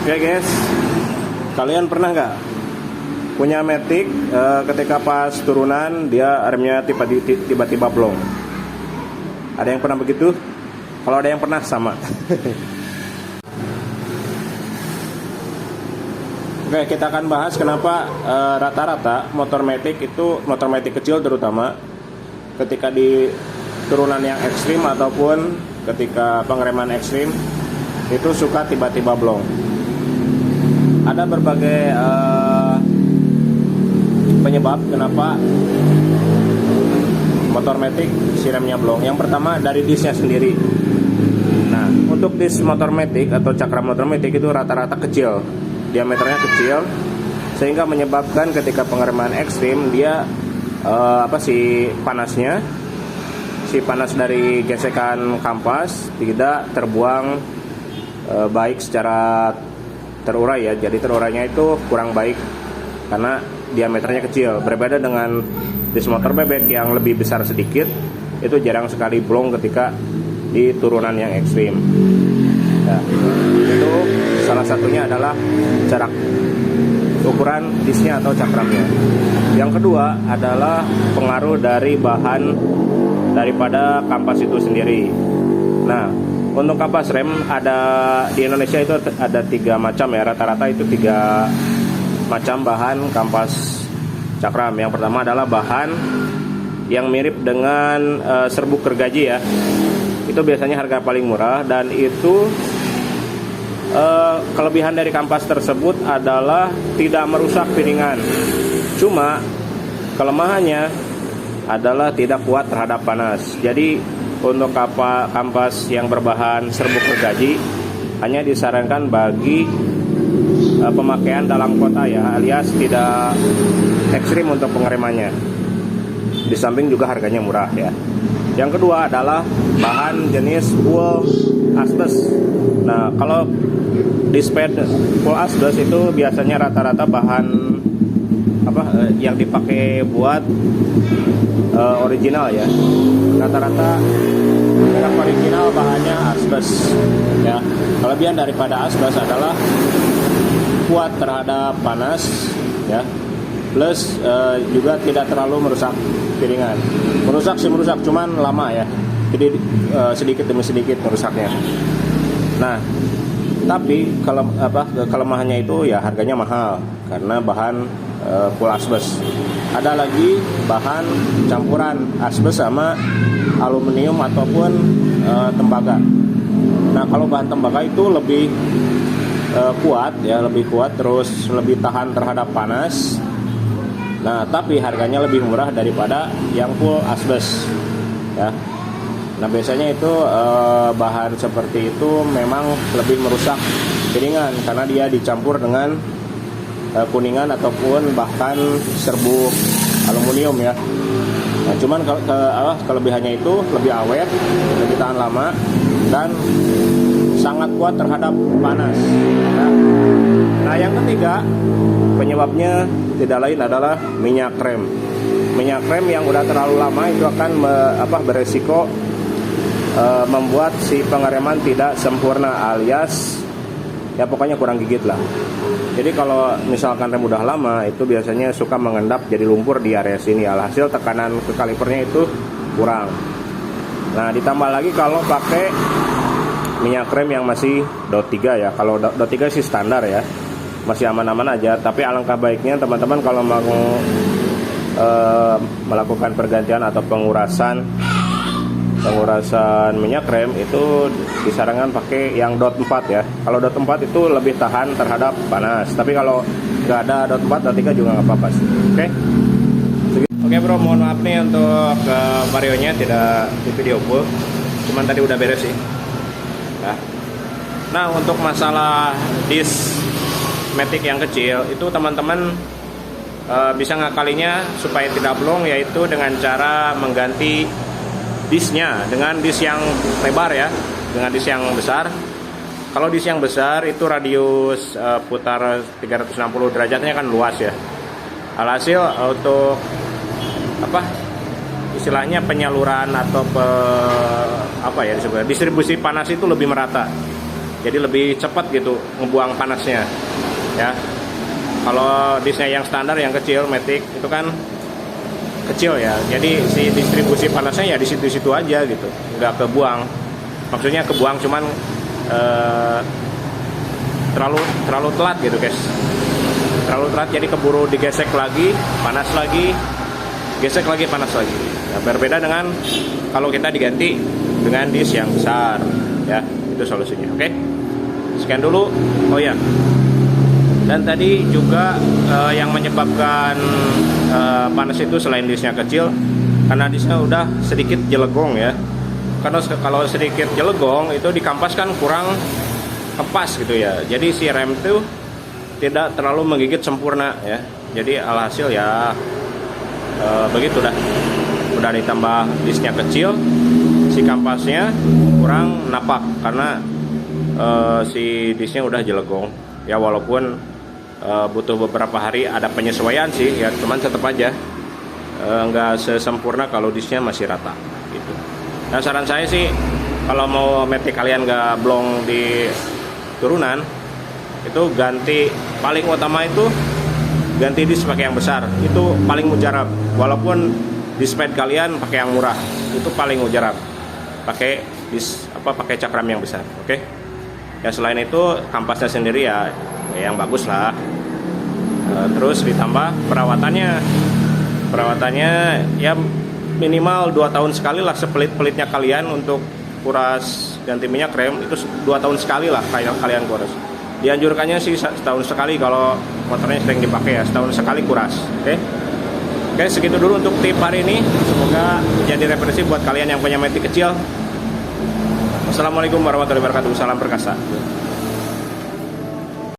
Oke guys, kalian pernah nggak punya Matic ketika pas turunan dia remnya tiba-tiba blong? Ada yang pernah begitu? Kalau ada yang pernah sama. Oke, kita akan bahas kenapa rata-rata motor Matic itu, motor Matic kecil terutama, ketika di turunan yang ekstrim ataupun ketika pengereman ekstrim itu suka tiba-tiba blong. Ada berbagai penyebab kenapa motor Matic si remnya blong. Yang pertama dari disnya sendiri. Nah, untuk dis motor Matic atau cakram motor Matic itu rata-rata kecil, diameternya kecil, sehingga menyebabkan ketika pengereman ekstrim dia si panas dari gesekan kampas tidak terbuang baik secara terurai ya. Jadi terurainya itu kurang baik karena diameternya kecil. Berbeda dengan dis motor bebek yang lebih besar sedikit, itu jarang sekali blong ketika di turunan yang ekstrim ya. Itu salah satunya adalah jarak ukuran disnya atau cakramnya. Yang kedua adalah pengaruh dari bahan daripada kampas itu sendiri. Nah, untuk kampas rem ada di Indonesia itu ada 3 macam ya, rata-rata itu 3 macam bahan kampas cakram. Yang pertama adalah bahan yang mirip dengan serbuk gergaji ya. Itu biasanya harga paling murah, dan itu kelebihan dari kampas tersebut adalah tidak merusak piringan. Cuma kelemahannya adalah tidak kuat terhadap panas. Jadi untuk kampas yang berbahan serbuk gergaji hanya disarankan bagi pemakaian dalam kota ya, alias tidak ekstrim untuk pengeremannya. Di samping juga harganya murah ya. Yang kedua adalah bahan jenis full asbes. Nah, kalau di sped full asbes itu biasanya rata-rata bahan yang dipakai buat original ya. Rata-rata merek original bahannya asbes ya. Kelebihan daripada asbes adalah kuat terhadap panas ya, plus juga tidak terlalu merusak piringan. Merusak sih merusak, cuman lama ya, jadi sedikit demi sedikit merusaknya. Nah, tapi kalau kelemahannya itu ya harganya mahal karena bahan full asbes. Ada lagi bahan campuran asbes sama aluminium ataupun tembaga. Nah, kalau bahan tembaga itu lebih kuat ya, lebih kuat, terus lebih tahan terhadap panas. Nah, tapi harganya lebih murah daripada yang full asbes ya. Nah, biasanya itu bahan seperti itu memang lebih merusak piringan karena dia dicampur dengan kuningan ataupun bahkan serbuk aluminium ya. Nah, cuman kelebihannya itu lebih awet, lebih tahan lama, dan sangat kuat terhadap panas ya. Nah, yang ketiga penyebabnya tidak lain adalah minyak rem. Minyak rem yang udah terlalu lama itu akan beresiko membuat si pengereman tidak sempurna, alias ya pokoknya kurang gigit lah. Jadi kalau misalkan rem udah lama itu biasanya suka mengendap jadi lumpur di area sini. Alhasil tekanan ke kalipernya itu kurang. Nah, ditambah lagi kalau pakai minyak rem yang masih DOT 3 ya. Kalau DOT 3 sih standar ya, masih aman-aman aja. Tapi alangkah baiknya teman-teman kalau mau melakukan pergantian atau pengurasan minyak rem itu disarankan pakai yang DOT 4 ya. Kalau DOT 4 itu lebih tahan terhadap panas. Tapi kalau nggak ada DOT 4, DOT 3 juga nggak apa-apa sih. Oke bro, mohon maaf nih untuk varionya tidak di video full. Cuman tadi udah beres sih ya. Nah, untuk masalah dis Matic yang kecil itu teman-teman bisa ngakalinya supaya tidak blong, yaitu dengan cara mengganti disnya dengan dis yang lebar ya, dengan dis yang besar. Kalau dis yang besar itu radius putar 360 derajatnya kan luas ya. Alhasil untuk istilahnya penyaluran atau distribusi panas itu lebih merata. jadi lebih cepat gitu ngebuang panasnya ya. Kalau disnya yang standar yang kecil Matic itu kan kecil ya, jadi si distribusi panasnya ya di situ-situ aja gitu, nggak kebuang. Maksudnya kebuang cuman terlalu telat gitu guys, terlalu telat, jadi keburu digesek lagi, panas lagi, gesek lagi, panas lagi. Nah, berbeda dengan kalau kita diganti dengan disk yang besar ya, itu solusinya. Oke, sekian dulu. Oh ya, dan tadi juga yang menyebabkan panas itu selain disknya kecil, karena disknya udah sedikit jelegong ya. Karena kalau sedikit jelegong itu di kampas kan kurang kepas gitu ya, jadi si rem itu tidak terlalu menggigit sempurna ya. Jadi alhasil ya begitu dah, udah ditambah disknya kecil, si kampasnya kurang napak karena si disknya udah jelegong ya. Walaupun butuh beberapa hari ada penyesuaian sih ya, cuman tetap aja nggak sesempurna kalau disknya masih rata gitu. Nah, saran saya sih kalau mau Matic kalian nggak blong di turunan, itu ganti, paling utama itu ganti disk pakai yang besar, itu paling mujarab. Walaupun disk pad kalian pakai yang murah, itu paling mujarab pakai disk pakai cakram yang besar. Oke ya, selain itu kampasnya sendiri ya yang bagus lah. Terus ditambah perawatannya ya minimal 2 tahun sekali lah, sepelit-pelitnya kalian untuk kuras ganti minyak rem itu 2 tahun sekali lah kalian kuras. Dianjurkannya sih setahun sekali kalau motornya sering dipakai ya, setahun sekali kuras. Oke, segitu dulu untuk tip hari ini. Semoga jadi referensi buat kalian yang punya Matic kecil. Wassalamualaikum warahmatullahi wabarakatuh. Salam perkasa.